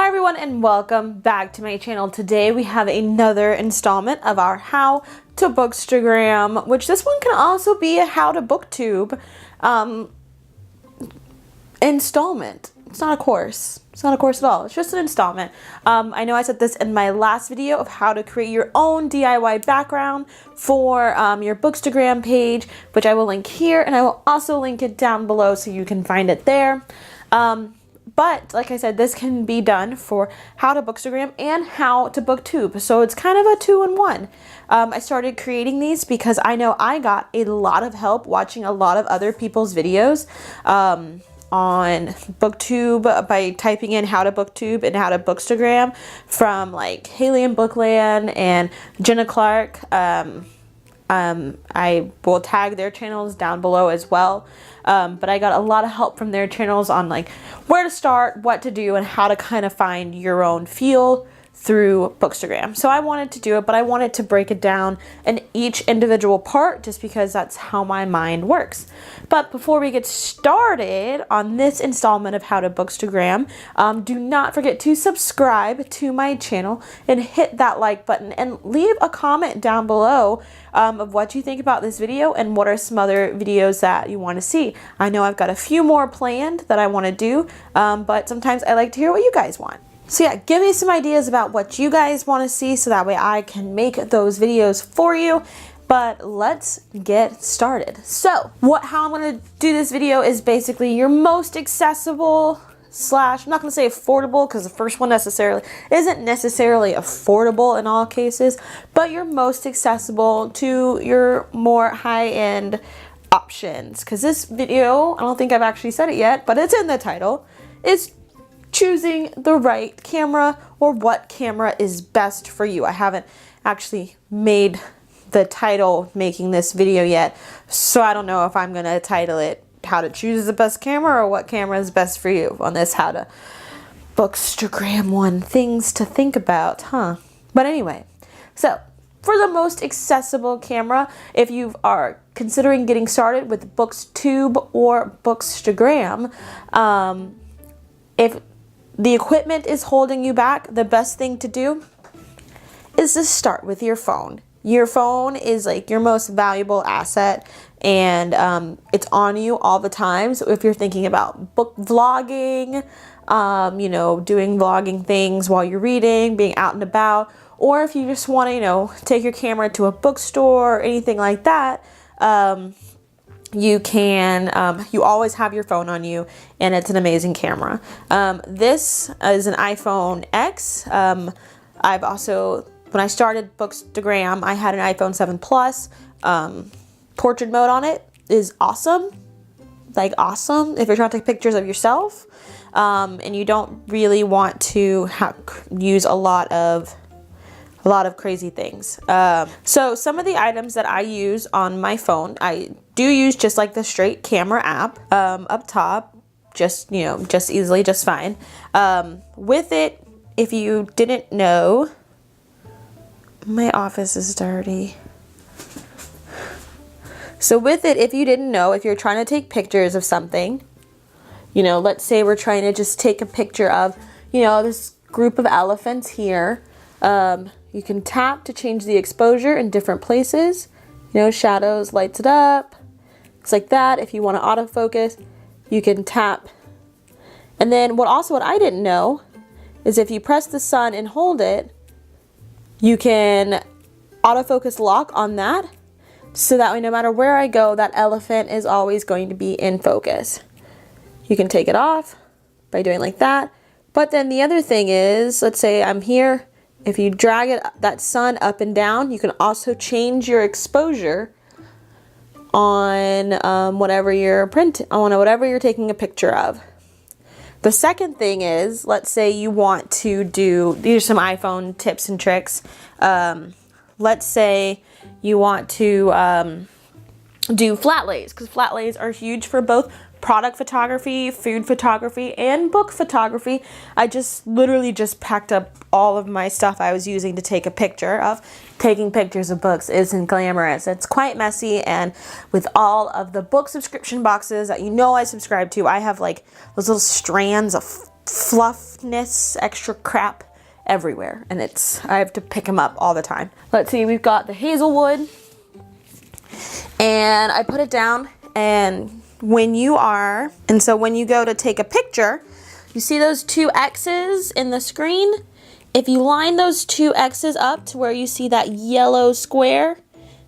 Hi everyone and welcome back to my channel. Today we have another installment of our How to Bookstagram, which this one can also be a How to Booktube installment. It's not a course. It's not a course at all. It's just an installment. I know I said this in my last video of how to create your own DIY background for your Bookstagram page, which I will link here, and I will also link it down below so you can find it there. But like I said, this can be done for How to Bookstagram and How to Booktube. So it's kind of a two-in-one. I started creating these because I know I got a lot of help watching a lot of other people's videos on Booktube by typing in How to Booktube and How to Bookstagram from like Haley and Bookland and Jenna Clark. I will tag their channels down below as well. But I got a lot of help from their channels on like where to start, what to do, and how to kind of find your own feel through Bookstagram. So I wanted to do it, but I wanted to break it down in each individual part just because that's how my mind works. But before we get started on this installment of How to Bookstagram, do not forget to subscribe to my channel and hit that like button and leave a comment down below of what you think about this video and what are some other videos that you want to see. I know I've got a few more planned that I want to do, but sometimes I like to hear what you guys want. So yeah, give me some ideas about what you guys want to see so that way I can make those videos for you. But let's get started. So how I'm going to do this video is basically your most accessible slash, I'm not going to say affordable because the first one isn't necessarily affordable in all cases, but your most accessible to your more high-end options. Because this video, I don't think I've actually said it yet, but it's in the title, is choosing the right camera or what camera is best for you. I haven't actually made the title making this video yet, so I don't know if I'm going to title it How to Choose the Best Camera or What Camera is Best for You on this How to Bookstagram one. Things to think about, huh? But anyway, so for the most accessible camera, if you are considering getting started with Booktube or Bookstagram, if the equipment is holding you back, the best thing to do is to start with your phone. Your phone is like your most valuable asset, and it's on you all the time. So if you're thinking about book vlogging, you know, doing vlogging things while you're reading, being out and about, or if you just want to, you know, take your camera to a bookstore or anything like that, you can, you always have your phone on you, and it's an amazing camera. This is an iPhone X. I've also, when I started Bookstagram, I had an iPhone 7 Plus. Portrait mode on it is awesome. Like awesome if you're trying to take pictures of yourself, and you don't really want to use a lot of crazy things. So some of the items that I use on my phone, I do use just like the straight camera app up top, just, you know, just easily, just fine. With it, if you didn't know, my office is dirty. So with it, if you didn't know, if you're trying to take pictures of something, you know, let's say we're trying to just take a picture of, you know, this group of elephants here. You can tap to change the exposure in different places. You know, shadows, lights it up. It's like that. If you want to autofocus, you can tap. And then what I didn't know is if you press the sun and hold it, you can autofocus lock on that. So that way, no matter where I go, that elephant is always going to be in focus. You can take it off by doing like that. But then the other thing is, let's say I'm here. If you drag that sun up and down, you can also change your exposure on whatever you're taking a picture of. The second thing is, let's say you want to do, these are some iPhone tips and tricks. Let's say you want to do flat lays, because flat lays are huge for both product photography, food photography, and book photography. I just literally just packed up all of my stuff I was using to take a picture of. Taking pictures of books isn't glamorous. It's quite messy, and with all of the book subscription boxes that you know I subscribe to, I have like those little strands of fluffness, extra crap everywhere, and I have to pick them up all the time. Let's see, we've got the hazelwood, and I put it down, and when you go to take a picture, you see those two X's in the screen? If you line those two X's up to where you see that yellow square,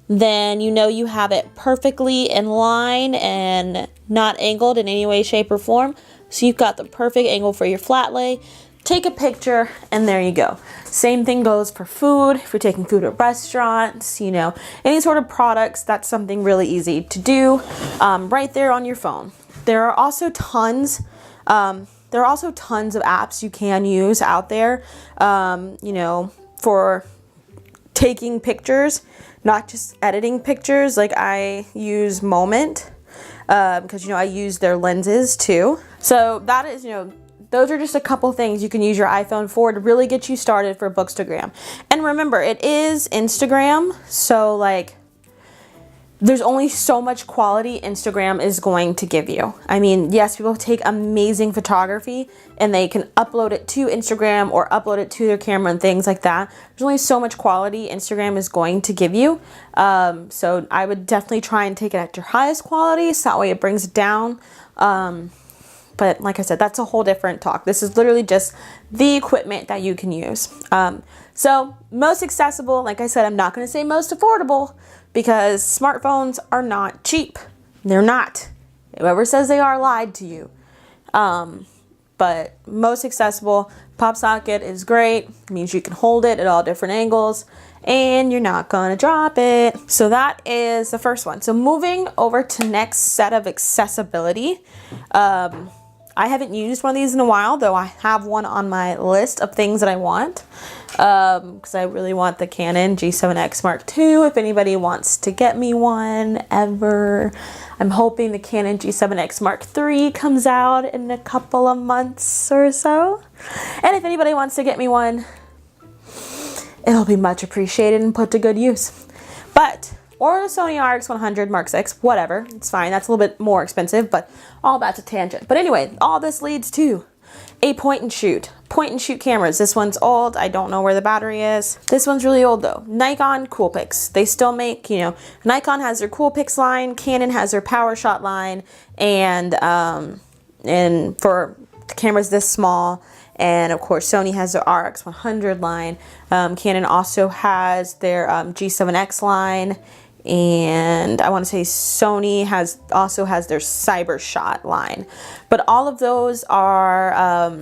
then you know you have it perfectly in line and not angled in any way, shape, or form. So you've got the perfect angle for your flat lay. Take a picture, and there you go. Same thing goes for food. If you're taking food at restaurants, you know, any sort of products, that's something really easy to do right there on your phone. There are also tons of apps you can use out there, you know, for taking pictures, not just editing pictures. Like I use Moment because, you know, I use their lenses too. So that is, you know, those are just a couple things you can use your iPhone for to really get you started for Bookstagram. And remember, it is Instagram, so like there's only so much quality Instagram is going to give you. I mean, yes, people take amazing photography and they can upload it to Instagram or upload it to their camera and things like that. There's only so much quality Instagram is going to give you. So I would definitely try and take it at your highest quality, so that way it brings it down. But like I said, that's a whole different talk. This is literally just the equipment that you can use. So most accessible, like I said, I'm not going to say most affordable because smartphones are not cheap. They're not. Whoever says they are lied to you. But most accessible, pop socket is great. It means you can hold it at all different angles and you're not going to drop it. So that is the first one. So moving over to next set of accessibility. I haven't used one of these in a while, though I have one on my list of things that I want, because I really want the Canon G7X Mark II. If anybody wants to get me one ever, I'm hoping the Canon G7X Mark III comes out in a couple of months or so. And if anybody wants to get me one, it'll be much appreciated and put to good use. Or a Sony RX100 Mark VI, whatever, it's fine. That's a little bit more expensive, but all that's a tangent. But anyway, all this leads to a point and shoot cameras. This one's old. I don't know where the battery is. This one's really old though. Nikon Coolpix. They still make, you know, Nikon has their Coolpix line, Canon has their PowerShot line, and for cameras this small, and of course Sony has their RX100 line. Canon also has their G7X line. And I want to say Sony also has their CyberShot line. But all of those are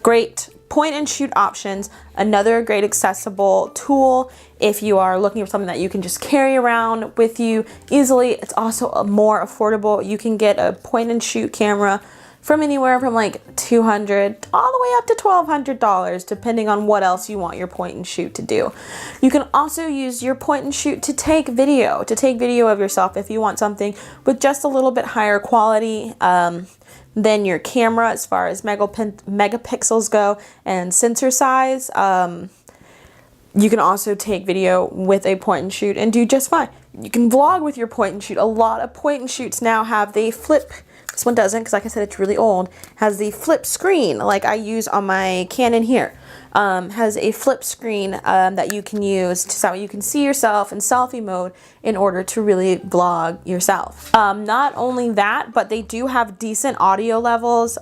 great point and shoot options. Another great accessible tool if you are looking for something that you can just carry around with you easily. It's also more affordable. You can get a point and shoot camera from anywhere from like $200 all the way up to $1,200, depending on what else you want your point and shoot to do. You can also use your point and shoot to take video of yourself if you want something with just a little bit higher quality than your camera as far as megapixels go and sensor size. You can also take video with a point and shoot and do just fine. You can vlog with your point and shoot. A lot of point and shoots now have the flip. This one doesn't, because like I said, it's really old. Has the flip screen, like I use on my Canon here. Has a flip screen that you can use so you can see yourself in selfie mode in order to really vlog yourself. Not only that, but they do have decent audio levels.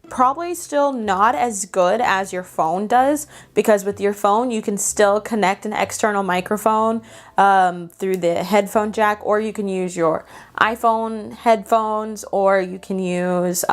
Probably still not as good as your phone does, because with your phone you can still connect an external microphone through the headphone jack, or you can use your iPhone headphones, or you can use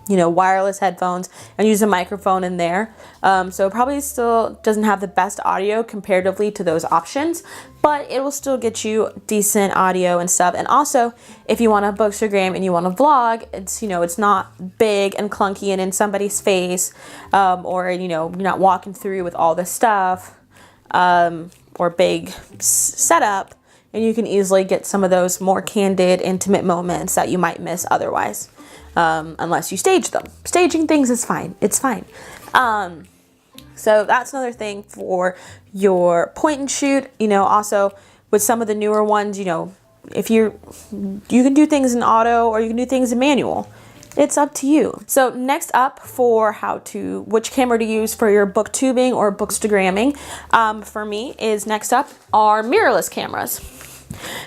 you know, wireless headphones and use a microphone in there. So it probably still doesn't have the best audio comparatively to those options, but it will still get you decent audio and stuff. And also, if you want to Bookstagram and you want to vlog, it's, you know, it's not big and clunky and in somebody's face, or, you know, you're not walking through with all this stuff, or big setup, and you can easily get some of those more candid, intimate moments that you might miss otherwise. Unless you stage them. Staging things is fine. It's fine. So that's another thing for your point and shoot. You know, also with some of the newer ones, you know, if you can do things in auto or you can do things in manual. it's up to you. So next up for which camera to use for your booktubing or bookstagramming, for me is next up are mirrorless cameras.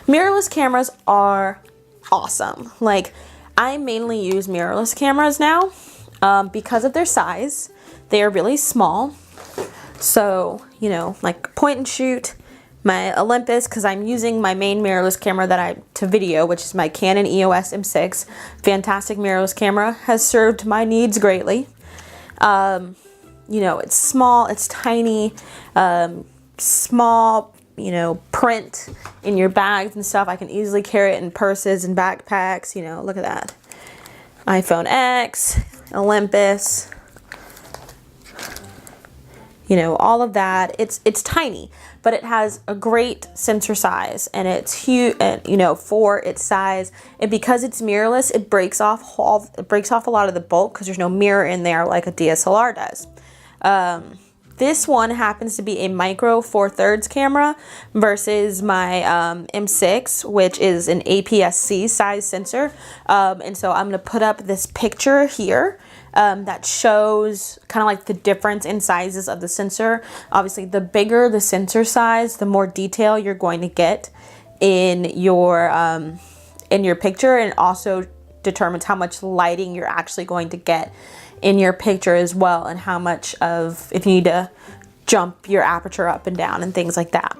Mirrorless cameras are awesome. Like, I mainly use mirrorless cameras now because of their size. They are really small. So, you know, like point and shoot, my Olympus, because I'm using my main mirrorless camera to video, which is my Canon EOS M6. Fantastic mirrorless camera, has served my needs greatly. You know, it's small, it's tiny, small, you know, print in your bags and stuff. I can easily carry it in purses and backpacks. You know, look at that. iPhone X, Olympus, you know, all of that. It's tiny, but it has a great sensor size, and it's huge, you know, for its size. And because it's mirrorless, it breaks off a lot of the bulk because there's no mirror in there like a DSLR does. This one happens to be a micro 4/3 camera versus my M6, which is an APS-C size sensor. And so I'm going to put up this picture here that shows kind of like the difference in sizes of the sensor. Obviously, the bigger the sensor size, the more detail you're going to get in your picture, and also determines how much lighting you're actually going to get in your picture as well, and how much if you need to jump your aperture up and down and things like that.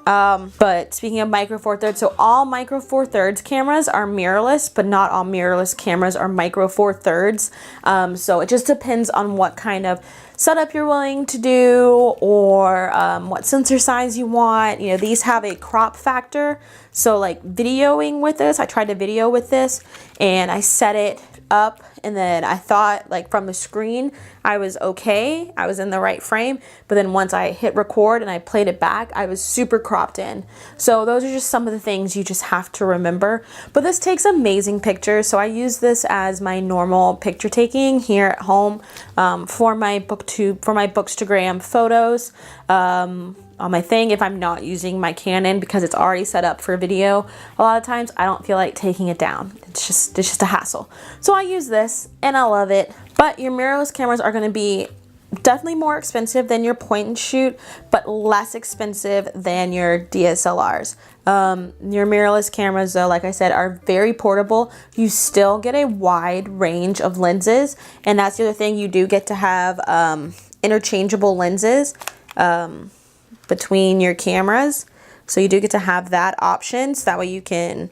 But speaking of micro 4/3, so all micro 4/3 cameras are mirrorless, but not all mirrorless cameras are micro 4/3. So it just depends on what kind of setup you're willing to do, or what sensor size you want. You know, these have a crop factor. So like videoing with this, I tried to video with this and I set it up, and then I thought like from the screen I was okay, I was in the right frame, but then once I hit record and I played it back, I was super cropped in. So those are just some of the things you just have to remember. But this takes amazing pictures, so I use this as my normal picture taking here at home for my Booktube, for my Bookstagram photos. On my thing, if I'm not using my Canon because it's already set up for video, a lot of times I don't feel like taking it down. It's just a hassle. So I use this and I love it. But your mirrorless cameras are going to be definitely more expensive than your point and shoot, but less expensive than your DSLRs. Your mirrorless cameras, though, like I said, are very portable. You still get a wide range of lenses, and that's the other thing. You do get to have interchangeable lenses between your cameras, so you do get to have that option, so that way you can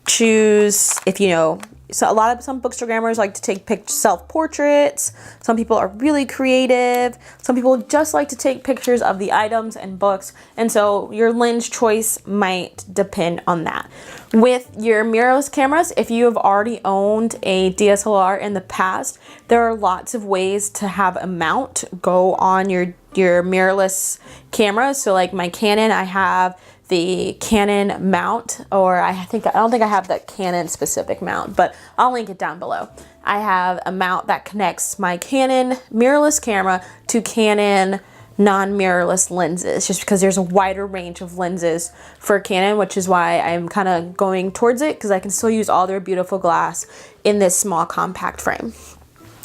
choose if, you know, so some bookstagrammers like to take self-portraits. Some people are really creative. Some people just like to take pictures of the items and books, and so your lens choice might depend on that. With your mirrorless cameras, if you have already owned a DSLR in the past, there are lots of ways to have a mount go on your mirrorless camera. So like my Canon, I have the Canon mount, or I don't think I have the Canon specific mount, but I'll link it down below. I have a mount that connects my Canon mirrorless camera to Canon non-mirrorless lenses, just because there's a wider range of lenses for Canon, which is why I'm kind of going towards it, because I can still use all their beautiful glass in this small compact frame.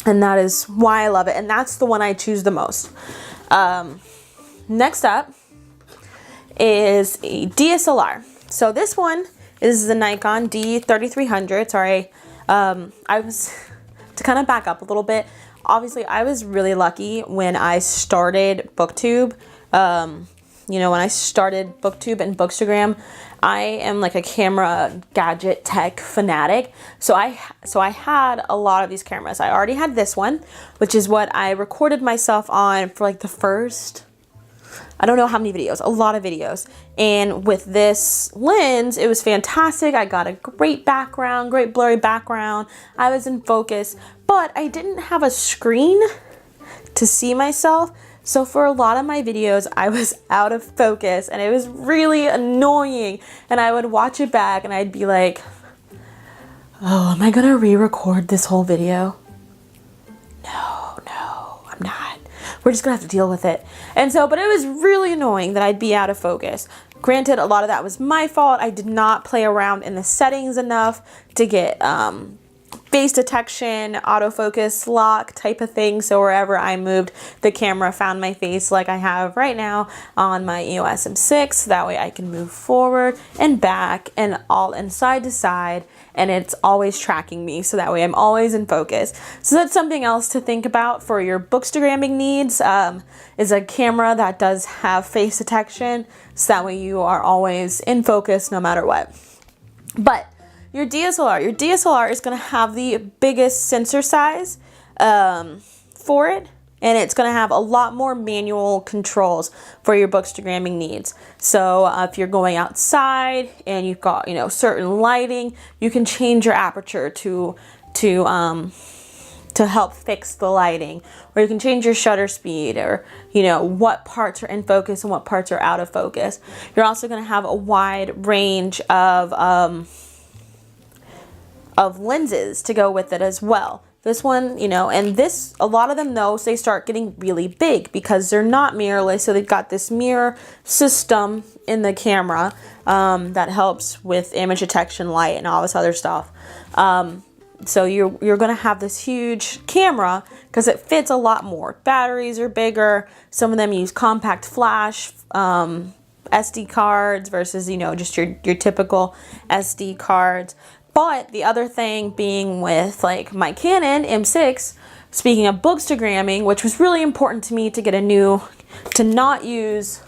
And that is why I love it, and that's the one I choose the most. Next up is a DSLR. So this one is the Nikon D3300. Sorry, to kind of back up a little bit, obviously I was really lucky when I started Booktube. You know, when I started Booktube and Bookstagram, I am like a camera gadget tech fanatic. So I had a lot of these cameras. I already had this one, which is what I recorded myself on for like the first, I don't know how many videos, a lot of videos. And with this lens, it was fantastic. I got a great background, great blurry background. I was in focus, but I didn't have a screen to see myself. So for a lot of my videos, I was out of focus, and it was really annoying. And I would watch it back and I'd be like, oh, am I gonna re-record this whole video? No, I'm not. We're just gonna have to deal with it. And so, but it was really annoying that I'd be out of focus. Granted, a lot of that was my fault. I did not play around in the settings enough to get face detection, autofocus lock type of thing. So wherever I moved, the camera found my face like I have right now on my EOS M6. That way I can move forward and back and all and side to side, and it's always tracking me. So that way I'm always in focus. So that's something else to think about for your bookstagramming needs, is a camera that does have face detection. So that way you are always in focus no matter what. But your DSLR is going to have the biggest sensor size for it, and it's going to have a lot more manual controls for your bookstagramming needs. So if you're going outside and you've got, you know, certain lighting, you can change your aperture to help fix the lighting, or you can change your shutter speed, or, you know, what parts are in focus and what parts are out of focus. You're also going to have a wide range of lenses to go with it as well. This one, you know, and this, a lot of them though, they start getting really big because they're not mirrorless. So they've got this mirror system in the camera that helps with image detection, light, and all this other stuff. So you're going to have this huge camera because it fits a lot more. Batteries are bigger. Some of them use compact flash SD cards versus, you know, just your typical SD cards. But the other thing being with like my Canon M6, speaking of bookstagramming, which was really important to me to get to not use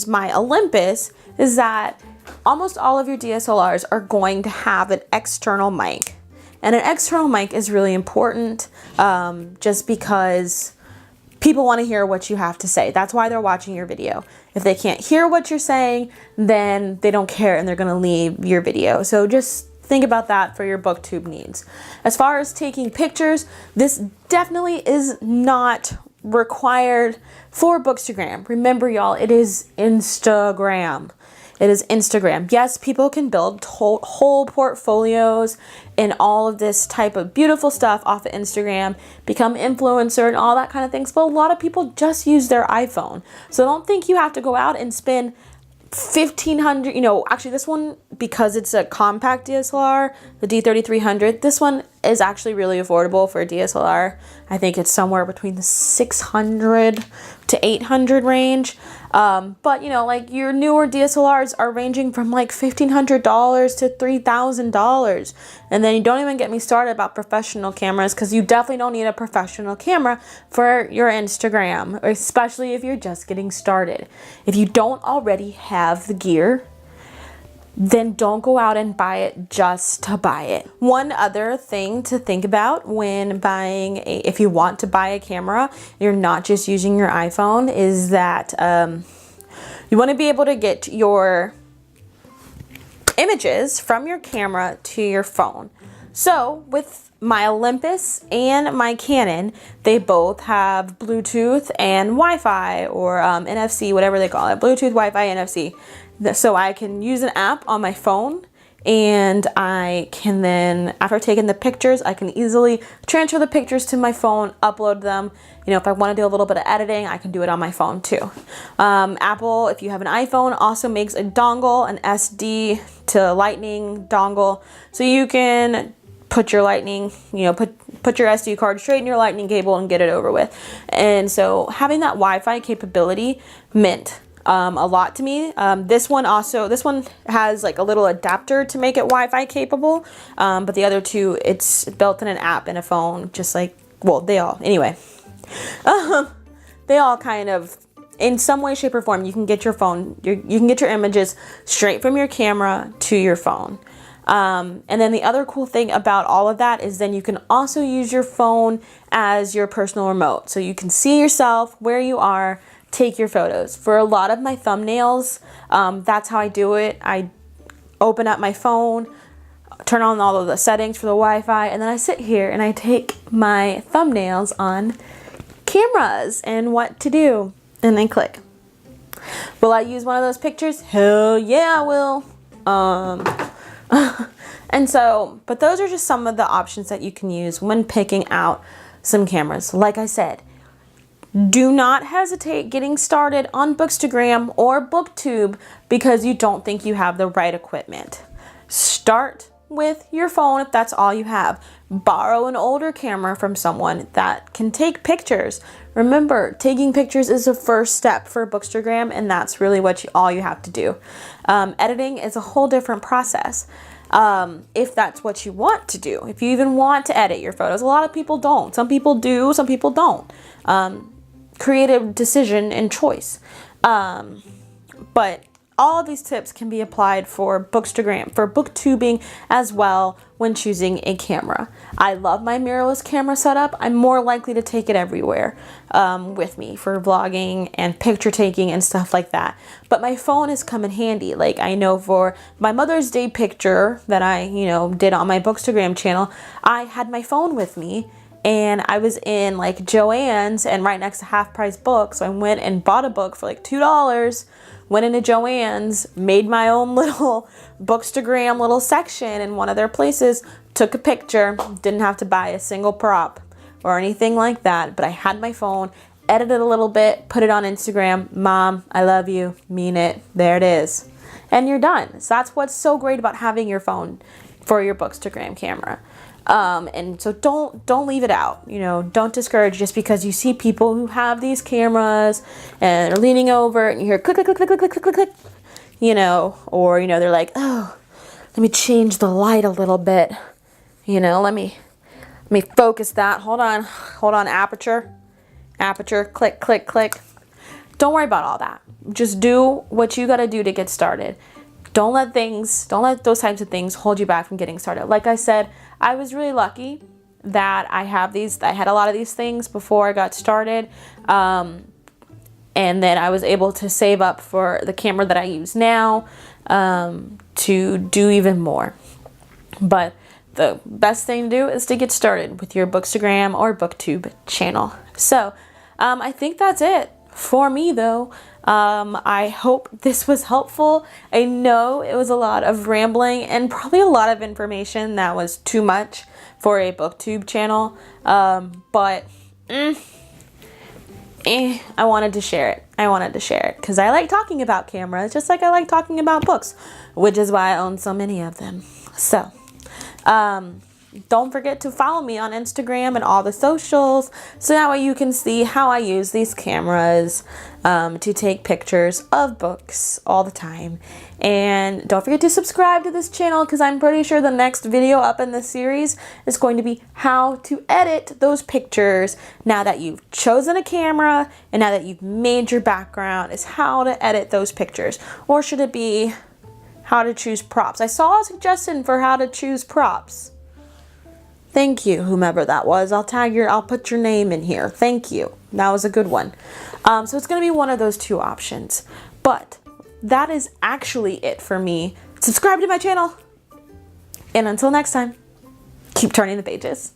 my Olympus, is that almost all of your DSLRs are going to have an external mic. And an external mic is really important just because people want to hear what you have to say. That's why they're watching your video. If they can't hear what you're saying, then they don't care and they're going to leave your video. So just think about that for your Booktube needs. As far as taking pictures, this definitely is not required for Bookstagram. Remember, y'all, it is Instagram. It is Instagram. Yes, people can build whole portfolios and all of this type of beautiful stuff off of Instagram, become influencer and all that kind of things. But a lot of people just use their iPhone. So don't think you have to go out and spend $1,500, you know, actually this one, because it's a compact DSLR, the D3300, this one is actually really affordable for a DSLR. I think it's somewhere between the 600 to 800 range. But you know, like your newer DSLRs are ranging from like $1,500 to $3,000. And then you don't even get me started about professional cameras, because you definitely don't need a professional camera for your Instagram, especially if you're just getting started. If you don't already have the gear, then don't go out and buy it just to buy it. One other thing to think about when buying if you want to buy a camera, you're not just using your iPhone, is that you want to be able to get your images from your camera to your phone. So with my Olympus and my Canon, they both have Bluetooth and Wi-Fi, or NFC, whatever they call it, Bluetooth, Wi-Fi, NFC. So I can use an app on my phone, and I can then, after taking the pictures, I can easily transfer the pictures to my phone, upload them. You know, if I want to do a little bit of editing, I can do it on my phone too. Apple, if you have an iPhone, also makes a dongle, an SD to Lightning dongle. So you can put your Lightning, you know, put your SD card straight in your Lightning cable and get it over with. And so having that Wi-Fi capability meant a lot to me. This one has like a little adapter to make it Wi-Fi capable, but the other two, it's built in an app in a phone, just like, well, they all kind of, in some way, shape, or form, you can get your phone, you can get your images straight from your camera to your phone. And then the other cool thing about all of that is then you can also use your phone as your personal remote. So you can see yourself where you are, take your photos. For a lot of my thumbnails, that's how I do it. I open up my phone, turn on all of the settings for the Wi-Fi, and then I sit here and I take my thumbnails on cameras and what to do, and then click. Will I use one of those pictures? Hell yeah, I will. And so, but those are just some of the options that you can use when picking out some cameras. Like I said, do not hesitate getting started on Bookstagram or Booktube because you don't think you have the right equipment. Start with your phone if that's all you have. Borrow an older camera from someone that can take pictures. Remember, taking pictures is the first step for Bookstagram, and that's really all you have to do. Editing is a whole different process. If that's what you want to do, if you even want to edit your photos. A lot of people don't. Some people do, some people don't. Creative decision and choice. But all of these tips can be applied for Bookstagram, for booktubing as well when choosing a camera. I love my mirrorless camera setup. I'm more likely to take it everywhere with me for vlogging and picture taking and stuff like that. But my phone has come in handy. Like, I know for my Mother's Day picture that I, did on my Bookstagram channel, I had my phone with me. And I was in like Joann's and right next to Half Price Books. So I went and bought a book for like $2, went into Joann's, made my own little Bookstagram little section in one of their places, took a picture, didn't have to buy a single prop or anything like that. But I had my phone, edited a little bit, put it on Instagram. Mom, I love you, mean it, there it is. And you're done. So that's what's so great about having your phone for your Bookstagram camera. And so don't leave it out, don't discourage just because you see people who have these cameras and are leaning over and you hear click, click, click, click, click, click, click, click, or, they're like, oh, let me change the light a little bit, let me focus that. Hold on, aperture, click, click, click. Don't worry about all that. Just do what you got to do to get started. Don't let those types of things hold you back from getting started. Like I said, I was really lucky that I had a lot of these things before I got started. And then I was able to save up for the camera that I use now to do even more. But the best thing to do is to get started with your Bookstagram or Booktube channel. So I think that's it for me though. I hope this was helpful. I know it was a lot of rambling and probably a lot of information that was too much for a Booktube channel, but I wanted to share it. Because I like talking about cameras just like I like talking about books, which is why I own so many of them. So don't forget to follow me on Instagram and all the socials so that way you can see how I use these cameras to take pictures of books all the time. And don't forget to subscribe to this channel because I'm pretty sure the next video up in this series is going to be how to edit those pictures now that you've chosen a camera and now that you've made your background, is how to edit those pictures. Or should it be how to choose props? I saw a suggestion for how to choose props. Thank you, whomever that was. I'll put your name in here. Thank you. That was a good one. So it's going to be one of those two options. But that is actually it for me. Subscribe to my channel. And until next time, keep turning the pages.